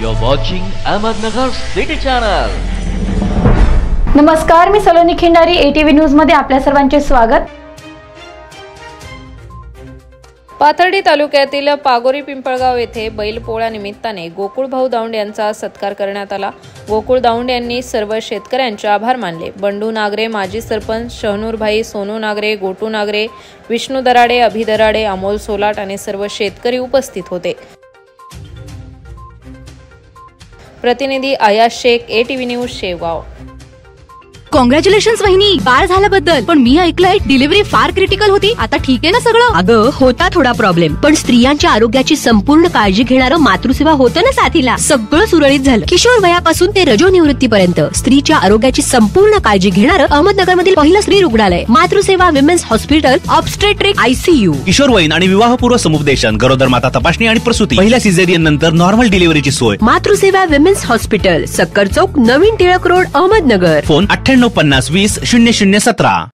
You're watching Ahmednagar City Channel. नमस्कार, मी Saloni Khindari, ATV news मध्ये आपल्या सर्वांचे स्वागत. पाथर्डी तालुक्यातील पागोरी पिंपळगाव येथे बैलपोळा निमित्ताने गोकुळ भाऊ दाऊंड यांचा सत्कार करण्यात आला. गोकुळ दाऊंड यांनी सर्व शेतकऱ्यांचे आभार मानले. बंडू नागरे, माजी सरपंच, शहनूरभाई, सोनू नागरे, गोटू नागरे, विष्णू दराडे, अभि दराडे, अमोल सोलाट आणि सर्व शेतकरी उपस्थित होते. प्रतिनिधी Ayaz Shaikh, ATV news, Shevgaon. Congratulations वहिनी, बाळ झाल्याबद्दल. पण मी ऐकलंय डिलिव्हरी फार क्रिटिकल होती. आता ठीक आहे ना सगळं? अगं होता थोडा प्रॉब्लेम, पण स्त्रियांच्या आरोग्याची संपूर्ण काळजी घेणारं मातृसेवा होतं ना साथीला. सगळं सुरळीत झालं. किशोर वयापासून ते रजोनिवृत्तीपर्यंत स्त्रीच्या आरोग्याची संपूर्ण काळजी घेणारं अहमदनगर मधील पहिलं स्त्री रुग्णालय. Matruseva women's hospital, obstetric, ICU, किशोरवयीन आणि विवाहपूर्व समुपदेशन, गरोदर माता तपासणी आणि प्रसूती, पहिल्या सिझेरियन नंतर नॉर्मल डिलिव्हरीची सोय. मातृसेवा विमेन्स हॉस्पिटल, सक्कर चौक, नवीन टिळक रोड, अहमदनगर. फोन 9850 20 0017.